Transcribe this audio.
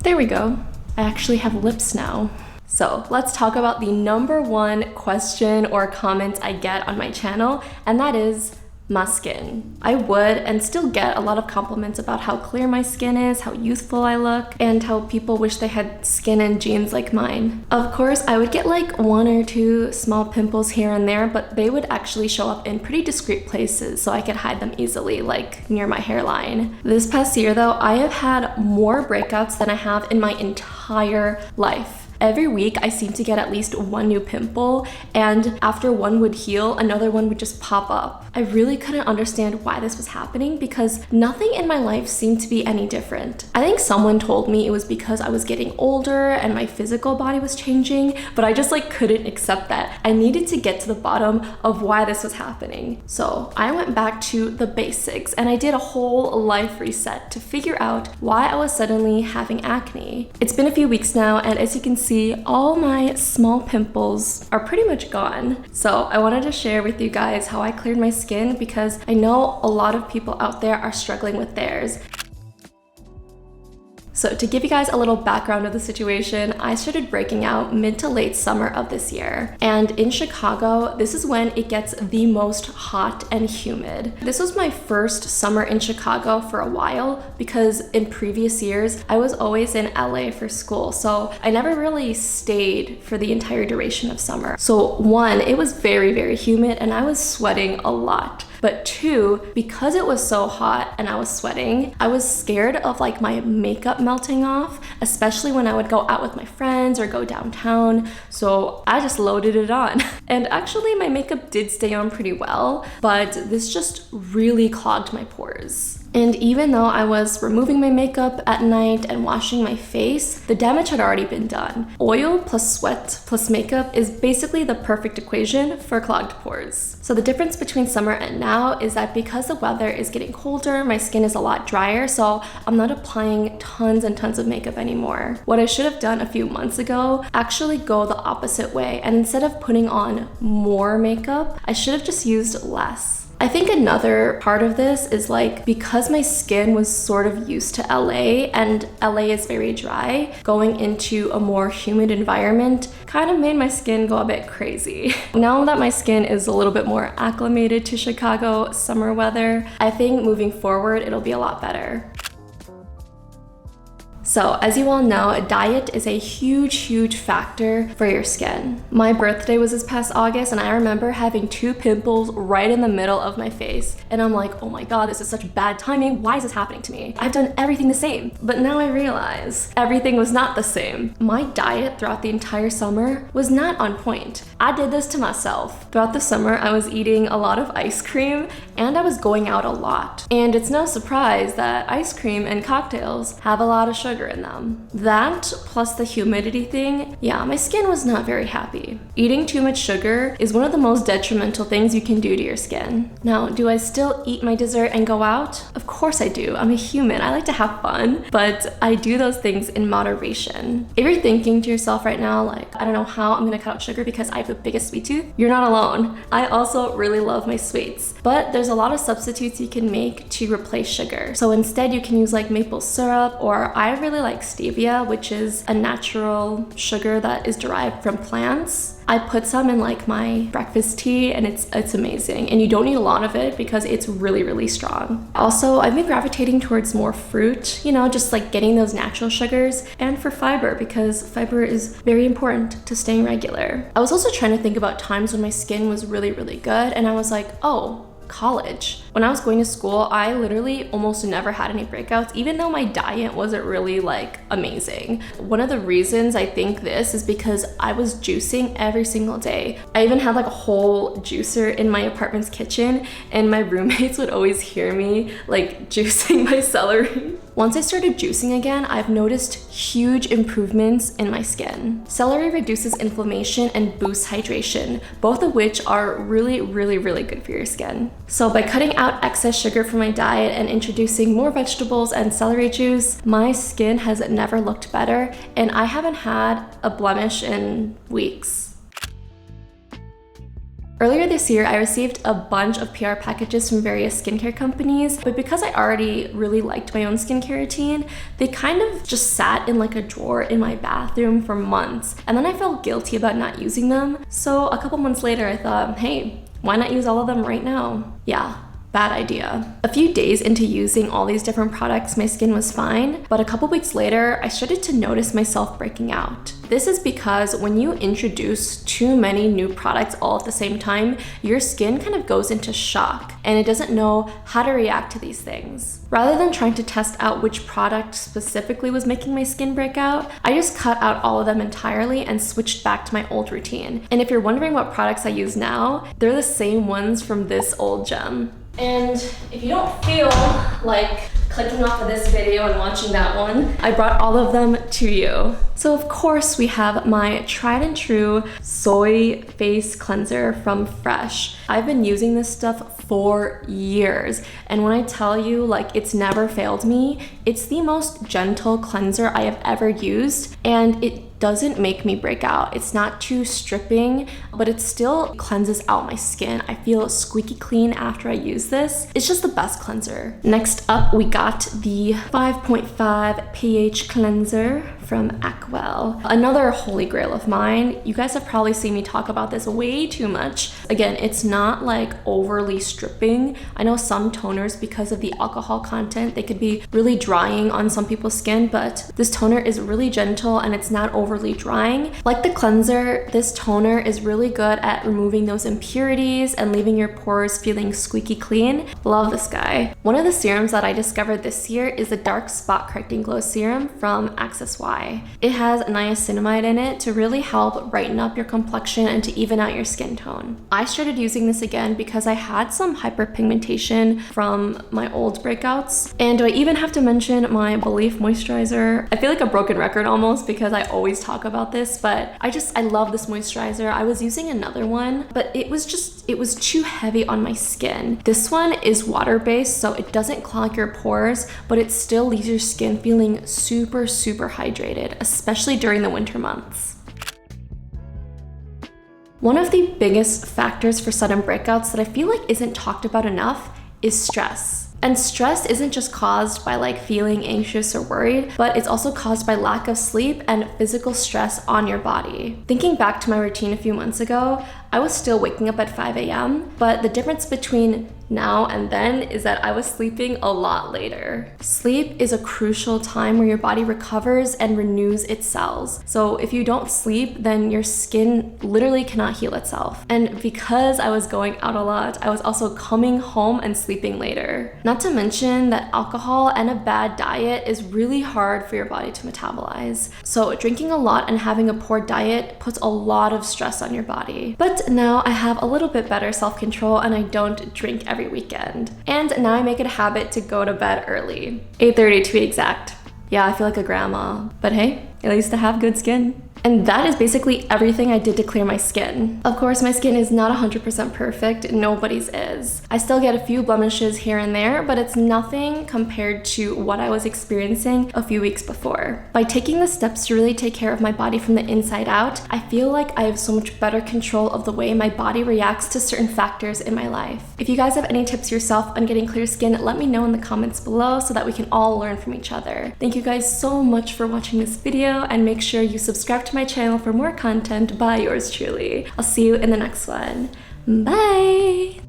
There we go. I actually have lips now. So let's talk about the number one question or comment I get on my channel, and that is my skin. I would and still get a lot of compliments about how clear my skin is, how youthful I look, and how people wish they had skin and genes like mine. Of course, I would get like 1 or 2 small pimples here and there, but they would actually show up in pretty discreet places so I could hide them easily, like near my hairline. This past year though, I have had more breakouts than I have in my entire life. Every week I seem to get at least 1 new pimple, and after one would heal, another one would just pop up. I really couldn't understand why this was happening because nothing in my life seemed to be any different. I think someone told me it was because I was getting older and my physical body was changing, but I just like couldn't accept that. I needed to get to the bottom of why this was happening. So I went back to the basics and I did a whole life reset to figure out why I was suddenly having acne. It's been a few weeks now, and as you can see, all my small pimples are pretty much gone. So I wanted to share with you guys how I cleared my skin because I know a lot of people out there are struggling with theirs. So to give you guys a little background of the situation, I started breaking out mid to late summer of this year. And in Chicago, this is when it gets the most hot and humid. This was my first summer in Chicago for a while because in previous years, I was always in LA for school. So I never really stayed for the entire duration of summer. So 1, it was very, very humid and I was sweating a lot. But 2, because it was so hot and I was sweating, I was scared of like my makeup melting off, especially when I would go out with my friends or go downtown. So I just loaded it on. And actually my makeup did stay on pretty well, but this just really clogged my pores. And even though I was removing my makeup at night and washing my face, the damage had already been done. Oil plus sweat plus makeup is basically the perfect equation for clogged pores. So the difference between summer and now is that because the weather is getting colder, my skin is a lot drier, so I'm not applying tons and tons of makeup anymore. What I should have done a few months ago, actually go the opposite way, and instead of putting on more makeup, I should have just used less. I think another part of this is like because my skin was sort of used to LA and LA is very dry, going into a more humid environment kind of made my skin go a bit crazy. Now that my skin is a little bit more acclimated to Chicago summer weather, I think moving forward it'll be a lot better. So as you all know, diet is a huge factor for your skin. My birthday was this past August and I remember having 2 pimples right in the middle of my face. And I'm like, oh my God, this is such bad timing. Why is this happening to me? I've done everything the same. But now I realize everything was not the same. My diet throughout the entire summer was not on point. I did this to myself. Throughout the summer, I was eating a lot of ice cream and I was going out a lot. And it's no surprise that ice cream and cocktails have a lot of sugar in them. That plus the humidity thing, yeah, my skin was not very happy. Eating too much sugar is one of the most detrimental things you can do to your skin. Now, do I still eat my dessert and go out? Of course I do. I'm a human. I like to have fun, but I do those things in moderation. If you're thinking to yourself right now, like, I don't know how I'm gonna cut out sugar because I have the biggest sweet tooth, you're not alone. I also really love my sweets, but there's a lot of substitutes you can make to replace sugar. So instead you can use like maple syrup, or I really like stevia, which is a natural sugar that is derived from plants. I put some in like my breakfast tea and it's amazing, and you don't need a lot of it because it's really strong. Also, I've been gravitating towards more fruit, you know, just like getting those natural sugars, and for fiber because fiber is very important to staying regular. I was also trying to think about times when my skin was really good, and I was like, oh, college. When I was going to school, I literally almost never had any breakouts, even though my diet wasn't really like amazing. One of the reasons I think this is because I was juicing every single day. I even had like a whole juicer in my apartment's kitchen, and my roommates would always hear me like juicing my celery. Once I started juicing again, I've noticed huge improvements in my skin. Celery reduces inflammation and boosts hydration, both of which are really good for your skin. So by cutting out excess sugar from my diet and introducing more vegetables and celery juice, my skin has never looked better, and I haven't had a blemish in weeks. Earlier this year, I received a bunch of PR packages from various skincare companies, but because I already really liked my own skincare routine, they kind of just sat in like a drawer in my bathroom for months. And then I felt guilty about not using them. So a couple months later, I thought, hey, why not use all of them right now? Yeah. Bad idea. A few days into using all these different products, my skin was fine, but a couple weeks later, I started to notice myself breaking out. This is because when you introduce too many new products all at the same time, your skin kind of goes into shock and it doesn't know how to react to these things. Rather than trying to test out which product specifically was making my skin break out, I just cut out all of them entirely and switched back to my old routine. And if you're wondering what products I use now, they're the same ones from this old gem. And if you don't feel like clicking off of this video and watching that one, I brought all of them to you. So of course we have my tried and true soy face cleanser from Fresh. I've been using this stuff for years, and when I tell you, like, it's never failed me, it's the most gentle cleanser I have ever used, and it doesn't make me break out. It's not too stripping, but it still cleanses out my skin. I feel squeaky clean after I use this. It's just the best cleanser. Next up, we got the 5.5 pH cleanser from Acwell. Another holy grail of mine. You guys have probably seen me talk about this way too much. Again, it's not like overly stripping. I know some toners, because of the alcohol content, they could be really drying on some people's skin, but this toner is really gentle and it's not overly drying. Like the cleanser, this toner is really good at removing those impurities and leaving your pores feeling squeaky clean. Love this guy. One of the serums that I discovered this year is the Dark Spot Correcting Glow Serum from Access Y. It has niacinamide in it to really help brighten up your complexion and to even out your skin tone. I started using this again because I had some hyperpigmentation from my old breakouts. And do I even have to mention my Belief moisturizer? I feel like a broken record almost because I always talk about this, but I love this moisturizer. I was using another one, but it was too heavy on my skin. This one is water-based, so it doesn't clog your pores, but it still leaves your skin feeling super, super hydrated, especially during the winter months. One of the biggest factors for sudden breakouts that I feel like isn't talked about enough is stress. And stress isn't just caused by like feeling anxious or worried, but it's also caused by lack of sleep and physical stress on your body. Thinking back to my routine a few months ago, I was still waking up at 5 a.m., but the difference between now and then is that I was sleeping a lot later. Sleep is a crucial time where your body recovers and renews its cells. So if you don't sleep, then your skin literally cannot heal itself. And because I was going out a lot, I was also coming home and sleeping later. Not to mention that alcohol and a bad diet is really hard for your body to metabolize. So drinking a lot and having a poor diet puts a lot of stress on your body. But now I have a little bit better self-control and I don't drink every weekend. And now I make it a habit to go to bed early. 8:30 to be exact. Yeah, I feel like a grandma, but hey, at least I have good skin. And that is basically everything I did to clear my skin. Of course, my skin is not 100% perfect, nobody's is. I still get a few blemishes here and there, but it's nothing compared to what I was experiencing a few weeks before. By taking the steps to really take care of my body from the inside out, I feel like I have so much better control of the way my body reacts to certain factors in my life. If you guys have any tips yourself on getting clear skin, let me know in the comments below so that we can all learn from each other. Thank you guys so much for watching this video, and make sure you subscribe to my channel for more content by yours truly. I'll see you in the next one. Bye!